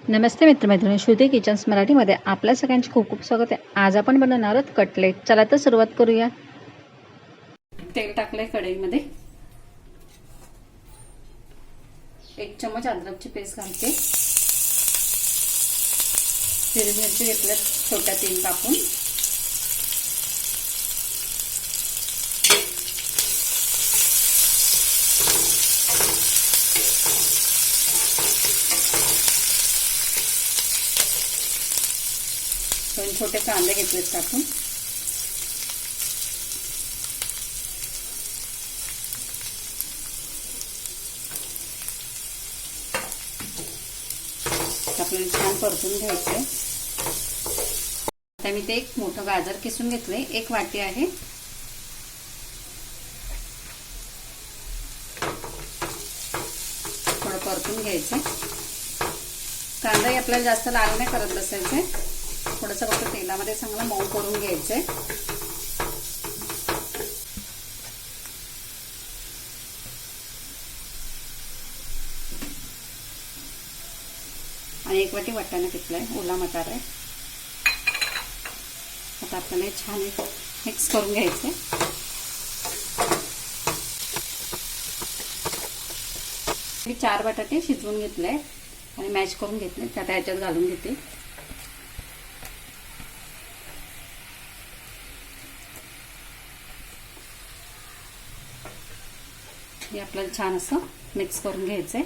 नमस्ते मित्रमैत्रिणी, श्रुती किचन्स मराठीमध्ये आपल्या सगळ्यांचे खूप खूप स्वागत आहे. आज आपण बनवणार आहोत कटलेट. चला तर सुरुवात करूया. तेल टाकलंय कढईमध्ये. 1 चम्मच अद्रकची पेस्ट घालते. हिरवी मिरची घेतल्यात छोट्या 3 कापून. छोटे कांदे घेतलेत कापून. आपल्याला छान परतून घ्यायचंय. आता मी ते एक मोठं गाजर किसून घेतलंय, 1 वाटी आहे. थोडं परतून घ्यायचंय. कांदा आपल्याला जास्त लाल नाही करत बसायचंय. थोडंसं फक्त तेलामध्ये चांगलं मऊ करून घ्यायचंय. आणि 1 वाटी वाटाणा घेतलाय, ओला मटार आहे. आता आपल्याला छान मिक्स करून घ्यायचंय. मी 4 बटाटे शिजवून घेतले आणि मॅश करून घेतले. आता ह्याच्यात घालून घेते. हे आपल्याला छान असं मिक्स करून घ्यायचंय.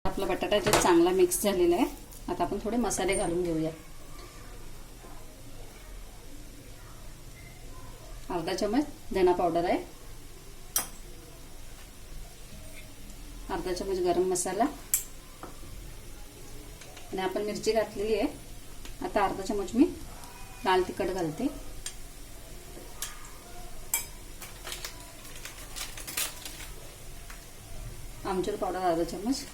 आपला बटाटा जे चांगला मिक्स झालेला आहे. आता आपण थोडे मसाले घालून घेऊया. अर्धा चम्मच धना पावडर आहे. अर्धा चम्मच गरम मसाला. आणि आपण मिरची घातलेली आहे. आता अर्धा चम्मच मी लाल तिखट घालते. आमचूर पावडर अर्धा चम्मच.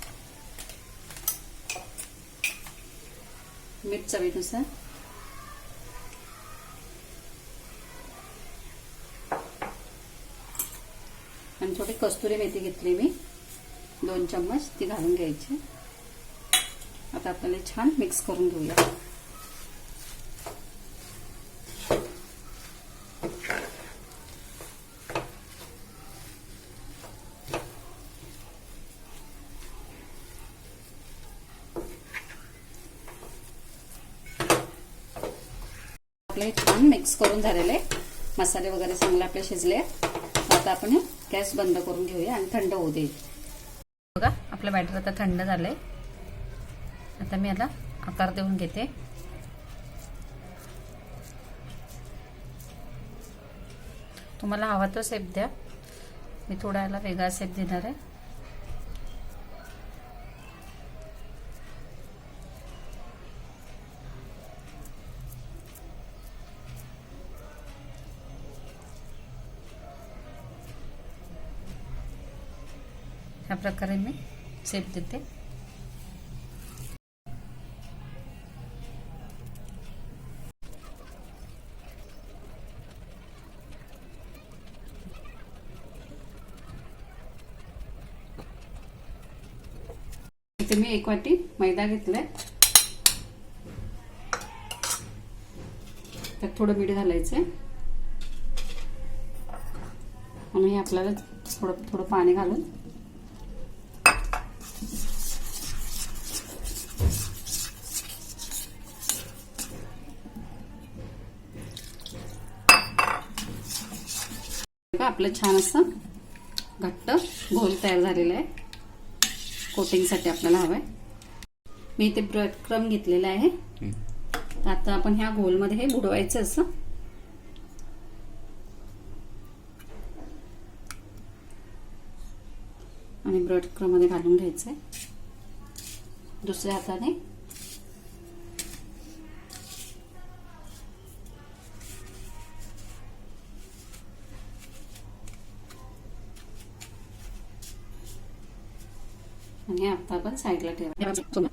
मीठ चवीनुसार. आणि थोडी कस्तुरी मेथी घेतली मी 2 चम्मच, ती घालून घ्यायची. आता आपल्याला छान मिक्स करून घेऊया. आपले छान मिक्स करून झालेले. मसाले वगैरे चांगले आपले शिजले. आता आपण गॅस बंद करून घेऊया आणि थंड होऊ दे. बघा आपलं बॅटर आता थंड झालंय. आता मी याला आकार देऊन घेते. तुम्हाला हवा तो शेप द्या. मी थोडा याला वेगळा शेप देणार आहे. ह्या प्रकारे मी शेप देते. इथे मी 1 वाटी मैदा घेतलाय. त्यात थोडं मीठ घालायचंय आणि आपल्याला थोडं थोडं पाणी घालून आपलं छान असं घट्ट घोल तयार झालेला आहे. कोटिंगसाठी आपल्याला हवंय. मी इथे ब्रेड क्रम घेतलेला आहे. आता आपण ह्या घोलमध्ये हे बुडवायचं असं. आणि ब्रेड क्रम मध्ये घालून घ्यायचंय. दुसऱ्या हाताने आणि आता आपण साईडला ठेवायचं.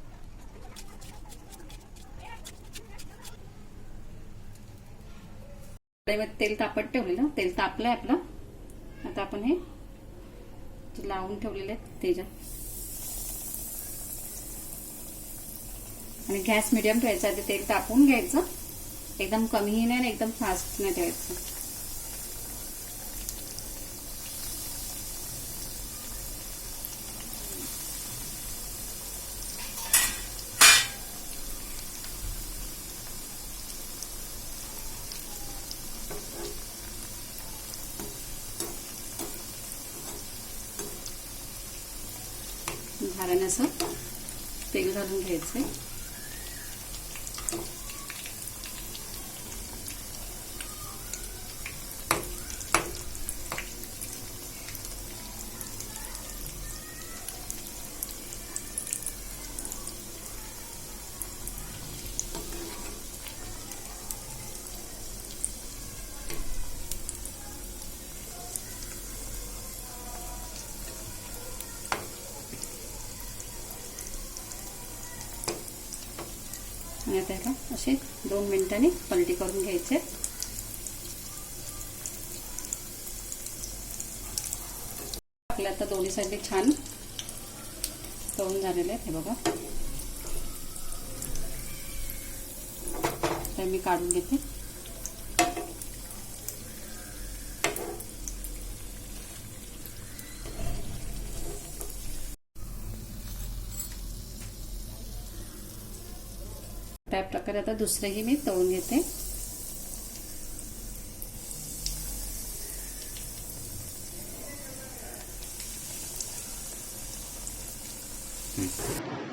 तेल तापत ठेवलेलं. तेल तापलंय आपलं. आता आपण हे लावून ठेवलेले आहेत त्याच्यात. आणि गॅस मिडियम ठेवायचा. आधी तेल तापून घ्यायचं. एकदम कमीही नाही आणि एकदम फास्ट नाही ठेवायचं. झाल्याने असं तेल घालून घ्यायचंय. आणि आता ह्याला असे 2 मिनिटांनी पलटी करून घ्यायचे. आपले आता दोन्ही साईडने छान तळून झालेले आहेत. हे बघा. तर मी काढून घेते. त्या प्रकारे आता दुसरेही मी तळून घेते.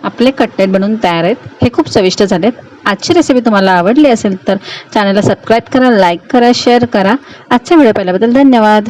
आपले कटलेट बनवून तयार आहेत. हे खूप चविष्ट झालेत. आजची रेसिपी तुम्हाला आवडली असेल तर चॅनलला सबस्क्राईब करा, लाईक करा, शेअर करा. आजचा व्हिडिओ पाहिल्याबद्दल धन्यवाद.